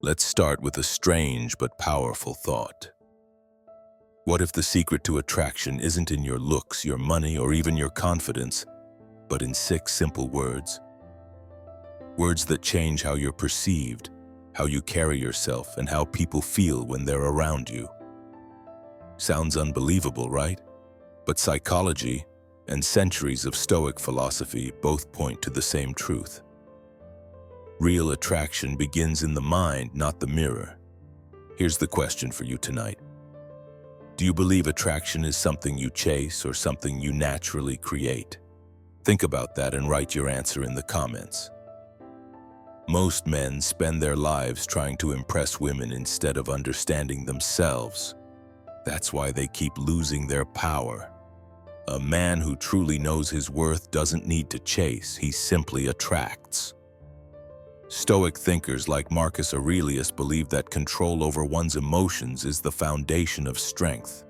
Let's start with a strange but powerful thought. What if the secret to attraction isn't in your looks, your money, or even your confidence, but in 6 simple words? Words that change how you're perceived, how you carry yourself, and how people feel when they're around you. Sounds unbelievable, right? But psychology and centuries of Stoic philosophy both point to the same truth. Real attraction begins in the mind, not the mirror. Here's the question for you tonight. Do you believe attraction is something you chase or something you naturally create? Think about that and write your answer in the comments. Most men spend their lives trying to impress women instead of understanding themselves. That's why they keep losing their power. A man who truly knows his worth doesn't need to chase, he simply attracts. Stoic thinkers like Marcus Aurelius believe that control over one's emotions is the foundation of strength.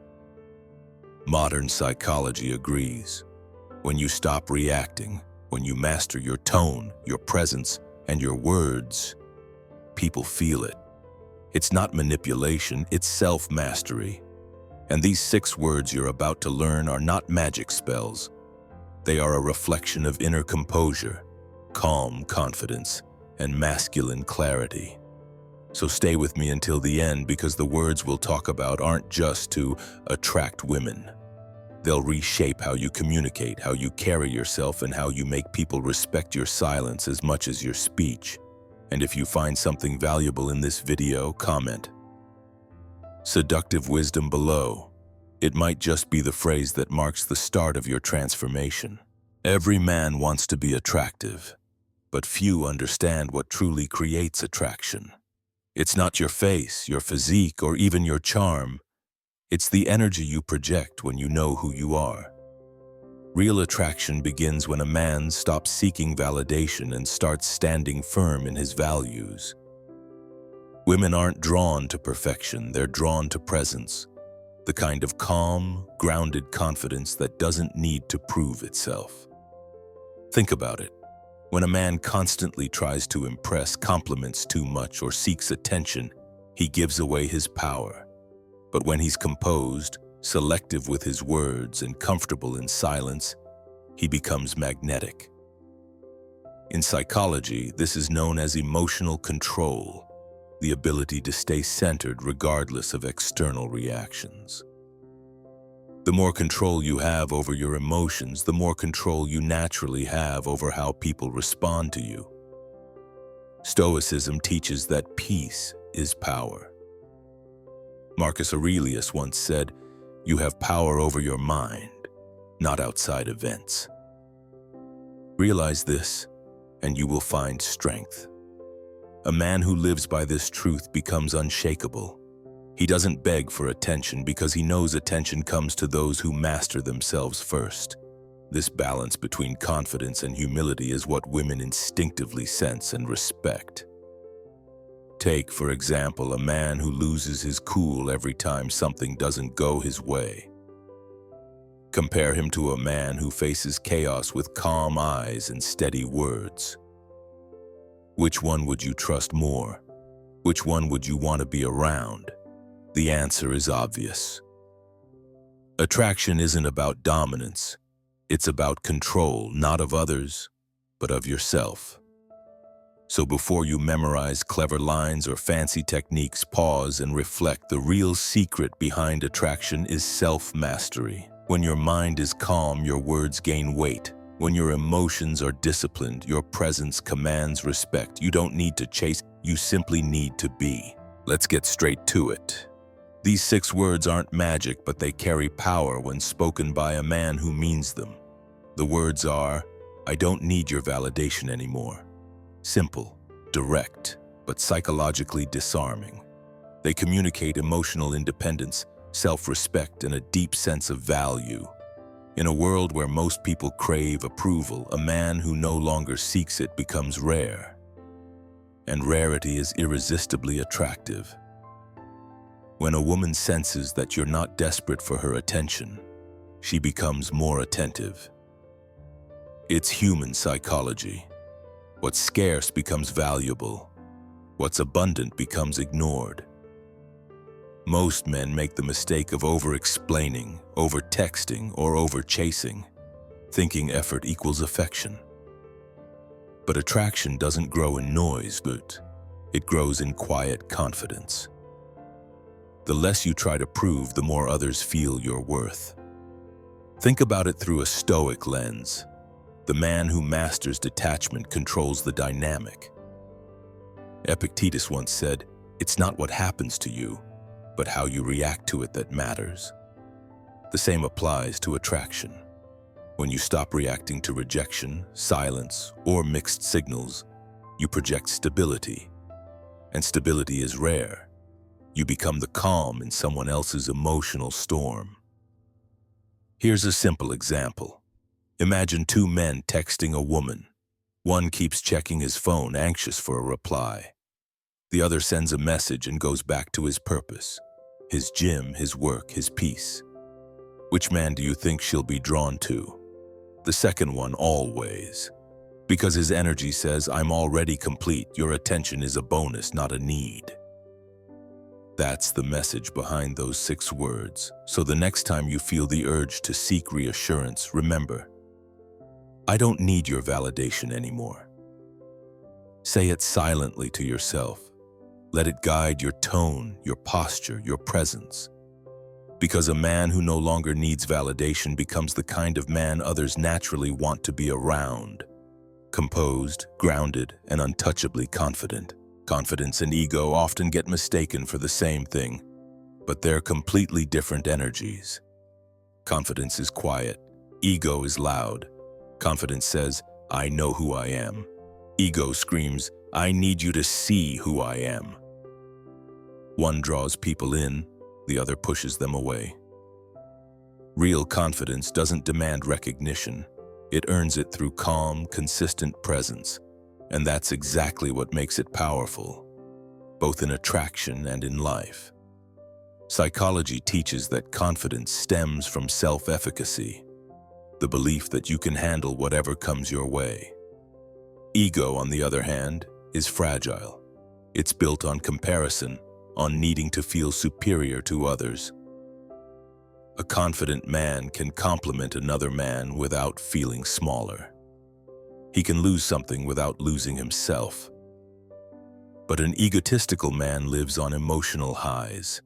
Modern psychology agrees. When you stop reacting, when you master your tone, your presence, and your words, people feel it. It's not manipulation, it's self-mastery. And these 6 words you're about to learn are not magic spells. They are a reflection of inner composure, calm confidence, and masculine clarity. So stay with me until the end, because the words we'll talk about aren't just to attract women. They'll reshape how you communicate, how you carry yourself, and how you make people respect your silence as much as your speech. And if you find something valuable in this video, comment. Seductive wisdom below. It might just be the phrase that marks the start of your transformation. Every man wants to be attractive, but few understand what truly creates attraction. It's not your face, your physique, or even your charm. It's the energy you project when you know who you are. Real attraction begins when a man stops seeking validation and starts standing firm in his values. Women aren't drawn to perfection, they're drawn to presence, the kind of calm, grounded confidence that doesn't need to prove itself. Think about it. When a man constantly tries to impress, compliments too much, or seeks attention, he gives away his power. But when he's composed, selective with his words, and comfortable in silence, he becomes magnetic. In psychology, this is known as emotional control, the ability to stay centered regardless of external reactions. The more control you have over your emotions, the more control you naturally have over how people respond to you. Stoicism teaches that peace is power. Marcus Aurelius once said, "You have power over your mind, not outside events." Realize this, and you will find strength. A man who lives by this truth becomes unshakable. He doesn't beg for attention because he knows attention comes to those who master themselves first. This balance between confidence and humility is what women instinctively sense and respect. Take, for example, a man who loses his cool every time something doesn't go his way. Compare him to a man who faces chaos with calm eyes and steady words. Which one would you trust more? Which one would you want to be around? The answer is obvious. Attraction isn't about dominance. It's about control, not of others, but of yourself. So before you memorize clever lines or fancy techniques, pause and reflect. The real secret behind attraction is self-mastery. When your mind is calm, your words gain weight. When your emotions are disciplined, your presence commands respect. You don't need to chase, you simply need to be. Let's get straight to it. These 6 words aren't magic, but they carry power when spoken by a man who means them. The words are, "I don't need your validation anymore." Simple, direct, but psychologically disarming. They communicate emotional independence, self-respect, and a deep sense of value. In a world where most people crave approval, a man who no longer seeks it becomes rare. And rarity is irresistibly attractive. When a woman senses that you're not desperate for her attention, she becomes more attentive. It's human psychology. What's scarce becomes valuable. What's abundant becomes ignored. Most men make the mistake of over-explaining, over-texting, or over-chasing, thinking effort equals affection. But attraction doesn't grow in noise, but it grows in quiet confidence. The less you try to prove, the more others feel your worth. Think about it through a Stoic lens. The man who masters detachment controls the dynamic. Epictetus once said, "It's not what happens to you, but how you react to it that matters." The same applies to attraction. When you stop reacting to rejection, silence, or mixed signals, you project stability. And stability is rare. You become the calm in someone else's emotional storm. Here's a simple example. Imagine two men texting a woman. One keeps checking his phone, anxious for a reply. The other sends a message and goes back to his purpose, his gym, his work, his peace. Which man do you think she'll be drawn to? The second one, always. Because his energy says, "I'm already complete, your attention is a bonus, not a need." That's the message behind those 6 words. So the next time you feel the urge to seek reassurance, remember, I don't need your validation anymore. Say it silently to yourself. Let it guide your tone, your posture, your presence. Because a man who no longer needs validation becomes the kind of man others naturally want to be around. Composed, grounded, and untouchably confident. Confidence and ego often get mistaken for the same thing, but they're completely different energies. Confidence is quiet. Ego is loud. Confidence says, "I know who I am." Ego screams, "I need you to see who I am." One draws people in, the other pushes them away. Real confidence doesn't demand recognition. It earns it through calm, consistent presence. And that's exactly what makes it powerful, both in attraction and in life. Psychology teaches that confidence stems from self-efficacy, the belief that you can handle whatever comes your way. Ego, on the other hand, is fragile. It's built on comparison, on needing to feel superior to others. A confident man can compliment another man without feeling smaller. He can lose something without losing himself. But an egotistical man lives on emotional highs,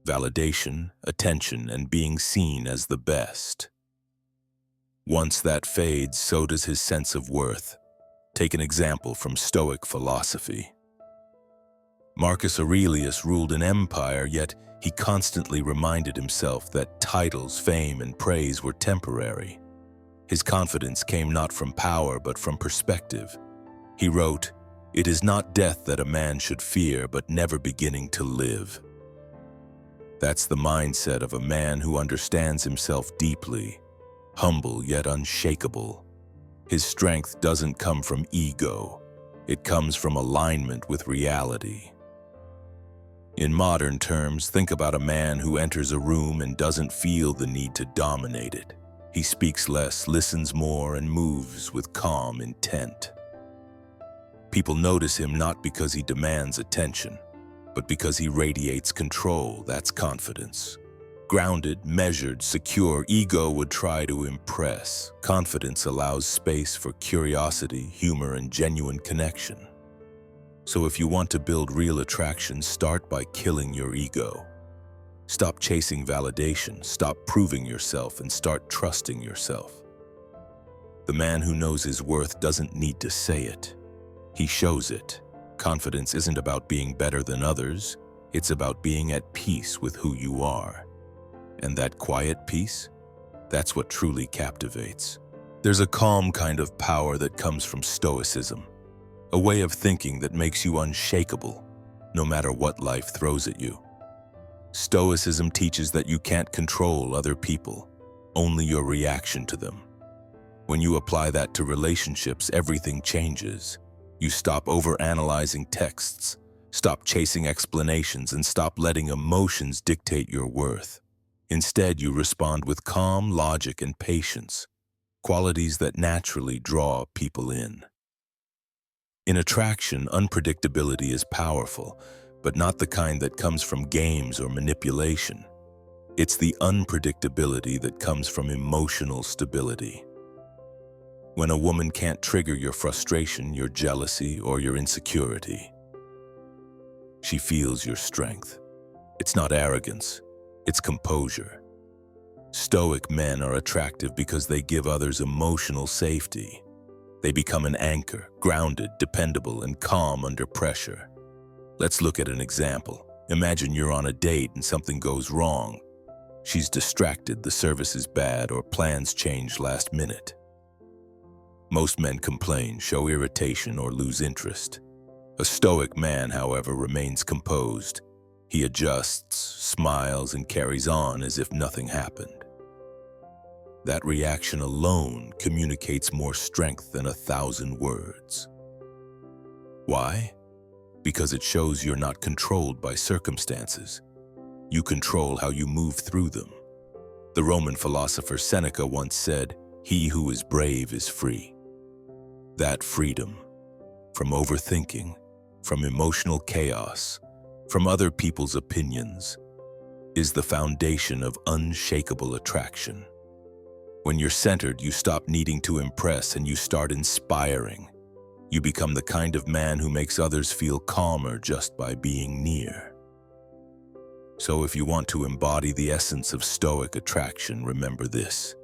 validation, attention, and being seen as the best. Once that fades, so does his sense of worth. Take an example from Stoic philosophy. Marcus Aurelius ruled an empire, yet he constantly reminded himself that titles, fame, and praise were temporary. His confidence came not from power, but from perspective. He wrote, "It is not death that a man should fear, but never beginning to live." That's the mindset of a man who understands himself deeply, humble yet unshakable. His strength doesn't come from ego. It comes from alignment with reality. In modern terms, think about a man who enters a room and doesn't feel the need to dominate it. He speaks less, listens more, and moves with calm intent. People notice him not because he demands attention, but because he radiates control. That's confidence. Grounded, measured, secure, ego would try to impress. Confidence allows space for curiosity, humor, and genuine connection. So if you want to build real attraction, start by killing your ego. Stop chasing validation, stop proving yourself, and start trusting yourself. The man who knows his worth doesn't need to say it. He shows it. Confidence isn't about being better than others. It's about being at peace with who you are. And that quiet peace, that's what truly captivates. There's a calm kind of power that comes from Stoicism, a way of thinking that makes you unshakable, no matter what life throws at you. Stoicism teaches that you can't control other people, only your reaction to them. When you apply that to relationships, everything changes. You stop overanalyzing texts, stop chasing explanations, and stop letting emotions dictate your worth. Instead, you respond with calm logic and patience, qualities that naturally draw people in. In attraction, unpredictability is powerful, but not the kind that comes from games or manipulation. It's the unpredictability that comes from emotional stability. When a woman can't trigger your frustration, your jealousy, or your insecurity, she feels your strength. It's not arrogance, it's composure. Stoic men are attractive because they give others emotional safety. They become an anchor, grounded, dependable, and calm under pressure. Let's look at an example. Imagine you're on a date and something goes wrong. She's distracted, the service is bad, or plans change last minute. Most men complain, show irritation, or lose interest. A stoic man, however, remains composed. He adjusts, smiles, and carries on as if nothing happened. That reaction alone communicates more strength than 1,000 words. Why? Because it shows you're not controlled by circumstances. You control how you move through them. The Roman philosopher Seneca once said, "He who is brave is free." That freedom, from overthinking, from emotional chaos, from other people's opinions, is the foundation of unshakable attraction. When you're centered, you stop needing to impress and you start inspiring. You become the kind of man who makes others feel calmer just by being near. So if you want to embody the essence of Stoic attraction, remember this.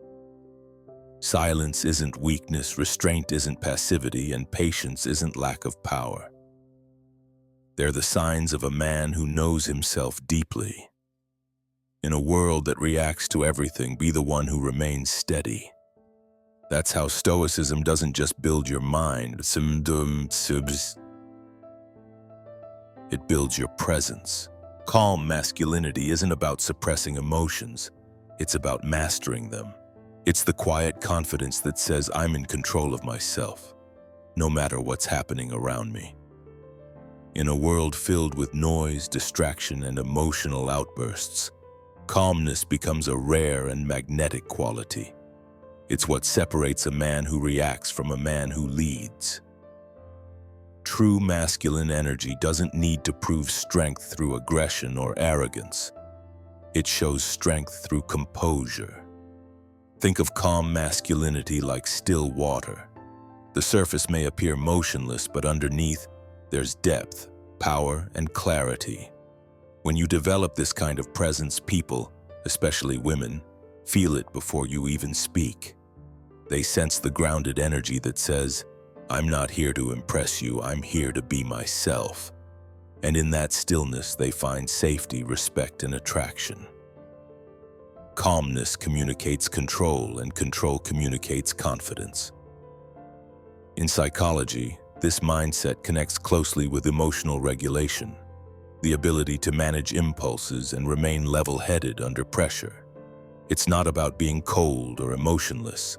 Silence isn't weakness, restraint isn't passivity, and patience isn't lack of power. They're the signs of a man who knows himself deeply. In a world that reacts to everything, be the one who remains steady. That's how Stoicism doesn't just build your mind, it builds your presence. Calm masculinity isn't about suppressing emotions, it's about mastering them. It's the quiet confidence that says, I'm in control of myself, no matter what's happening around me. In a world filled with noise, distraction, and emotional outbursts, calmness becomes a rare and magnetic quality. It's what separates a man who reacts from a man who leads. True masculine energy doesn't need to prove strength through aggression or arrogance. It shows strength through composure. Think of calm masculinity like still water. The surface may appear motionless, but underneath, there's depth, power, and clarity. When you develop this kind of presence, people, especially women, feel it before you even speak. They sense the grounded energy that says, I'm not here to impress you, I'm here to be myself. And in that stillness, they find safety, respect, and attraction. Calmness communicates control, and control communicates confidence. In psychology, this mindset connects closely with emotional regulation, the ability to manage impulses and remain level-headed under pressure. It's not about being cold or emotionless.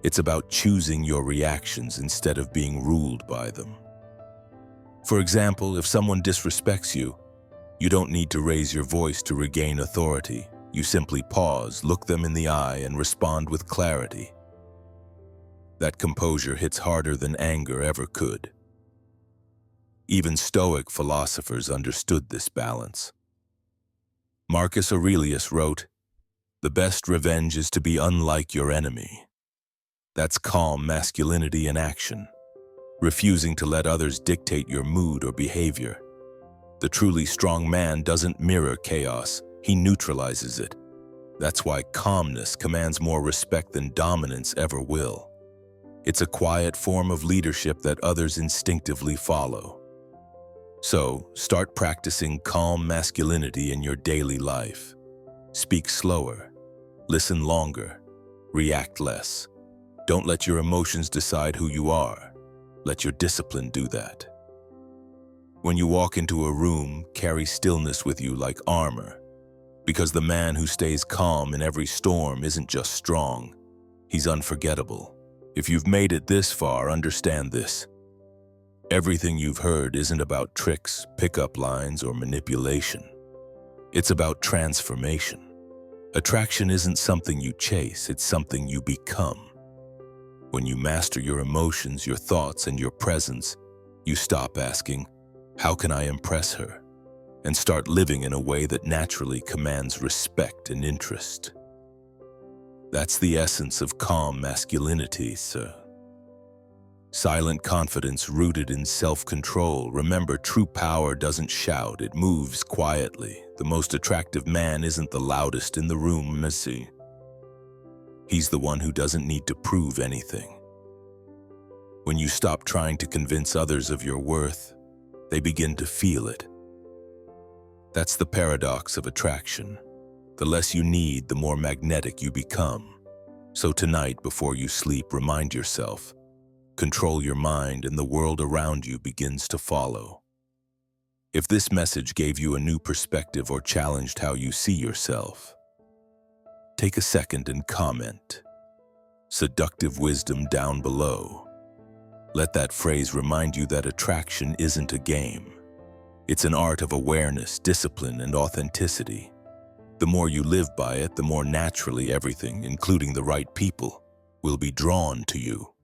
It's about choosing your reactions instead of being ruled by them. For example, if someone disrespects you, you don't need to raise your voice to regain authority. You simply pause, look them in the eye, and respond with clarity. That composure hits harder than anger ever could. Even Stoic philosophers understood this balance. Marcus Aurelius wrote, "The best revenge is to be unlike your enemy." That's calm masculinity in action, refusing to let others dictate your mood or behavior. The truly strong man doesn't mirror chaos, he neutralizes it. That's why calmness commands more respect than dominance ever will. It's a quiet form of leadership that others instinctively follow. So, start practicing calm masculinity in your daily life. Speak slower, listen longer, react less. Don't let your emotions decide who you are. Let your discipline do that. When you walk into a room, carry stillness with you like armor, because the man who stays calm in every storm isn't just strong, he's unforgettable. If you've made it this far, understand this. Everything you've heard isn't about tricks, pickup lines, or manipulation. It's about transformation. Attraction isn't something you chase, it's something you become. When you master your emotions, your thoughts, and your presence, You stop asking, "How can I impress her?" and start living in a way that naturally commands respect and interest. That's the essence of calm masculinity, sir. Silent confidence rooted in self-control. Remember, true power doesn't shout, it moves quietly. The most attractive man isn't the loudest in the room, Missy. He's the one who doesn't need to prove anything. When you stop trying to convince others of your worth, they begin to feel it. That's the paradox of attraction. The less you need, the more magnetic you become. So tonight, before you sleep, remind yourself, control your mind and the world around you begins to follow. If this message gave you a new perspective or challenged how you see yourself, take a second and comment. Seductive wisdom down below. Let that phrase remind you that attraction isn't a game. It's an art of awareness, discipline, and authenticity. The more you live by it, the more naturally everything, including the right people, will be drawn to you.